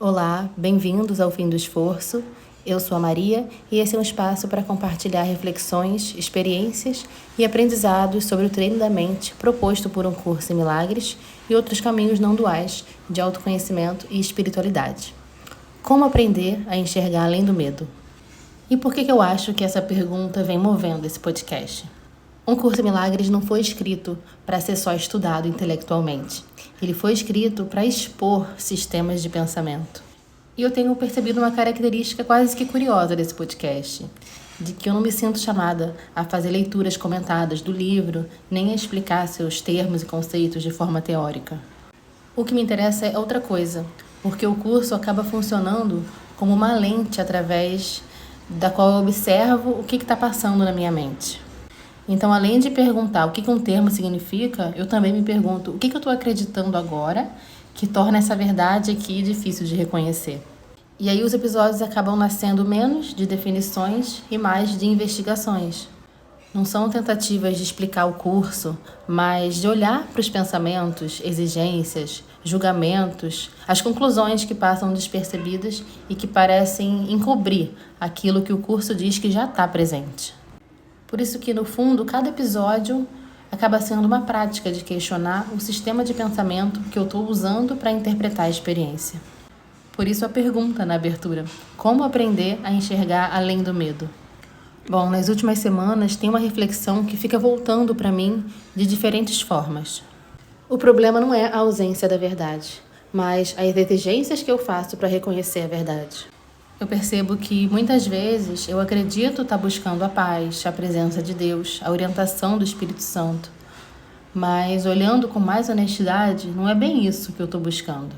Olá, bem-vindos ao Fim do Esforço. Eu sou a Maria e esse é um espaço para compartilhar reflexões, experiências e aprendizados sobre o treino da mente proposto por um curso em milagres e outros caminhos não duais de autoconhecimento e espiritualidade. Como aprender a enxergar além do medo? E por que eu acho que essa pergunta vem movendo esse podcast? Um curso em milagres não foi escrito para ser só estudado intelectualmente. Ele foi escrito para expor sistemas de pensamento. E eu tenho percebido uma característica quase que curiosa desse podcast, de que eu não me sinto chamada a fazer leituras comentadas do livro, nem a explicar seus termos e conceitos de forma teórica. O que me interessa é outra coisa, porque o curso acaba funcionando como uma lente através da qual eu observo o que está passando na minha mente. Então, além de perguntar o que um termo significa, eu também me pergunto o que eu estou acreditando agora que torna essa verdade aqui difícil de reconhecer. E aí os episódios acabam nascendo menos de definições e mais de investigações. Não são tentativas de explicar o curso, mas de olhar para os pensamentos, exigências, julgamentos, as conclusões que passam despercebidas e que parecem encobrir aquilo que o curso diz que já está presente. Por isso que, no fundo, cada episódio acaba sendo uma prática de questionar o sistema de pensamento que eu estou usando para interpretar a experiência. Por isso a pergunta na abertura: como aprender a enxergar além do medo? Bom, nas últimas semanas tem uma reflexão que fica voltando para mim de diferentes formas. O problema não é a ausência da verdade, mas as exigências que eu faço para reconhecer a verdade. Eu percebo que muitas vezes eu acredito estar buscando a paz, a presença de Deus, a orientação do Espírito Santo. Mas olhando com mais honestidade, não é bem isso que eu estou buscando.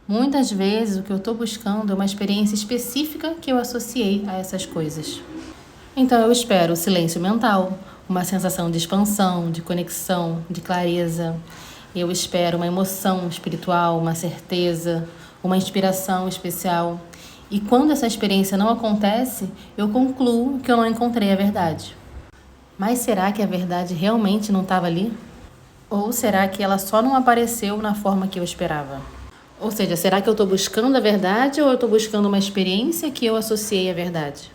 Muitas vezes o que eu estou buscando é uma experiência específica que eu associei a essas coisas. Então eu espero o silêncio mental, uma sensação de expansão, de conexão, de clareza. Eu espero uma emoção espiritual, uma certeza, uma inspiração especial. E quando essa experiência não acontece, eu concluo que eu não encontrei a verdade. Mas será que a verdade realmente não estava ali? Ou será que ela só não apareceu na forma que eu esperava? Ou seja, será que eu estou buscando a verdade ou eu estou buscando uma experiência que eu associei à verdade?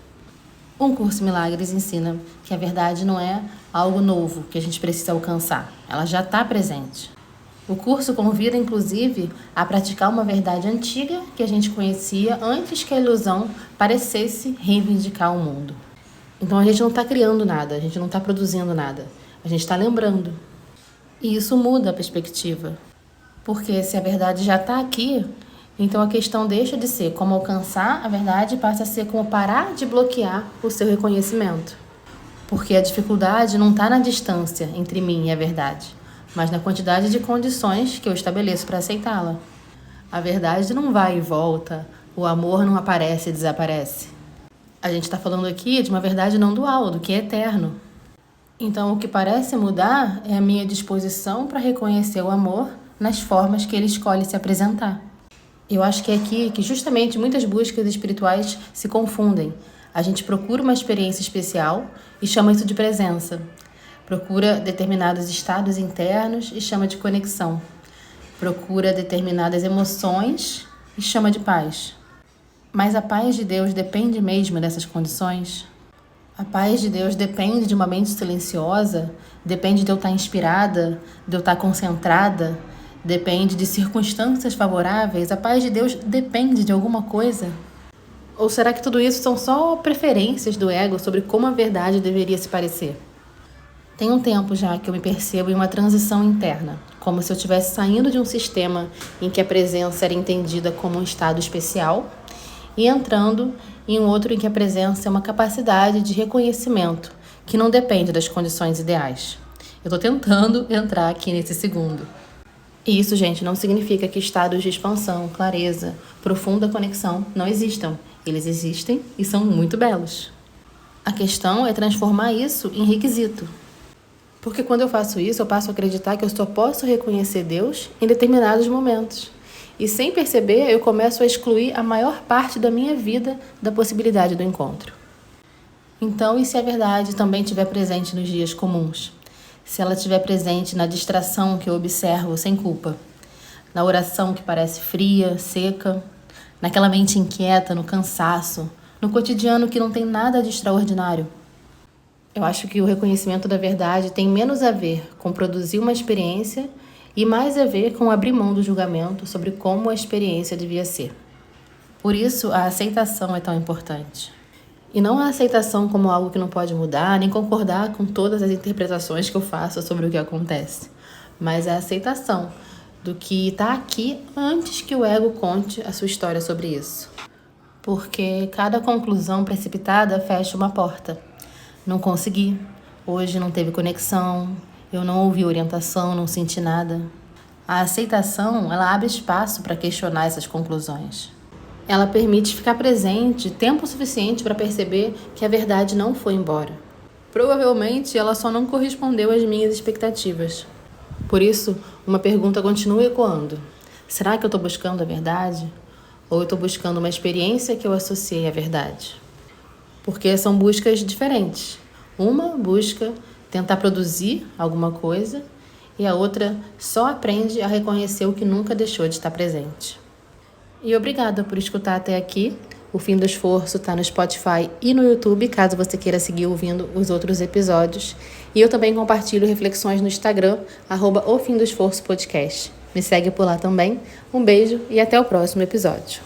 Um curso em milagres ensina que a verdade não é algo novo que a gente precisa alcançar. Ela já está presente. O curso convida, inclusive, a praticar uma verdade antiga que a gente conhecia antes que a ilusão parecesse reivindicar o mundo. Então a gente não está criando nada, a gente não está produzindo nada, a gente está lembrando. E isso muda a perspectiva. Porque se a verdade já está aqui, então a questão deixa de ser como alcançar a verdade e passa a ser como parar de bloquear o seu reconhecimento. Porque a dificuldade não está na distância entre mim e a verdade, mas na quantidade de condições que eu estabeleço para aceitá-la. A verdade não vai e volta, o amor não aparece e desaparece. A gente está falando aqui de uma verdade não dual, do que é eterno. Então, o que parece mudar é a minha disposição para reconhecer o amor nas formas que ele escolhe se apresentar. Eu acho que é aqui que justamente muitas buscas espirituais se confundem. A gente procura uma experiência especial e chama isso de presença. Procura determinados estados internos e chama de conexão. Procura determinadas emoções e chama de paz. Mas a paz de Deus depende mesmo dessas condições? A paz de Deus depende de uma mente silenciosa? Depende de eu estar inspirada? De eu estar concentrada? Depende de circunstâncias favoráveis? A paz de Deus depende de alguma coisa? Ou será que tudo isso são só preferências do ego sobre como a verdade deveria se parecer? Tem um tempo já que eu me percebo em uma transição interna, como se eu estivesse saindo de um sistema em que a presença era entendida como um estado especial e entrando em um outro em que a presença é uma capacidade de reconhecimento que não depende das condições ideais. Eu estou tentando entrar aqui nesse segundo. E isso, gente, não significa que estados de expansão, clareza, profunda conexão não existam. Eles existem e são muito belos. A questão é transformar isso em requisito. Porque quando eu faço isso, eu passo a acreditar que eu só posso reconhecer Deus em determinados momentos. E sem perceber, eu começo a excluir a maior parte da minha vida da possibilidade do encontro. Então, e se a verdade também estiver presente nos dias comuns? Se ela estiver presente na distração que eu observo sem culpa? Na oração que parece fria, seca? naquela mente inquieta, no cansaço, no cotidiano que não tem nada de extraordinário. Eu acho que o reconhecimento da verdade tem menos a ver com produzir uma experiência e mais a ver com abrir mão do julgamento sobre como a experiência devia ser. Por isso, a aceitação é tão importante. E não a aceitação como algo que não pode mudar, nem concordar com todas as interpretações que eu faço sobre o que acontece, mas a aceitação do que está aqui antes que o ego conte a sua história sobre isso. Porque cada conclusão precipitada fecha uma porta. Não consegui, hoje não teve conexão, eu não ouvi orientação, não senti nada. A aceitação, ela abre espaço para questionar essas conclusões. Ela permite ficar presente tempo suficiente para perceber que a verdade não foi embora. Provavelmente ela só não correspondeu às minhas expectativas. Por isso, uma pergunta continua ecoando. Será que eu estou buscando a verdade? Ou eu estou buscando uma experiência que eu associei à verdade? Porque são buscas diferentes. Uma busca tentar produzir alguma coisa e a outra só aprende a reconhecer o que nunca deixou de estar presente. E obrigada por escutar até aqui. O Fim do Esforço está no Spotify e no YouTube, caso você queira seguir ouvindo os outros episódios. E eu também compartilho reflexões no Instagram, @O Fim do Esforço Podcast. Me segue por lá também. Um beijo e até o próximo episódio.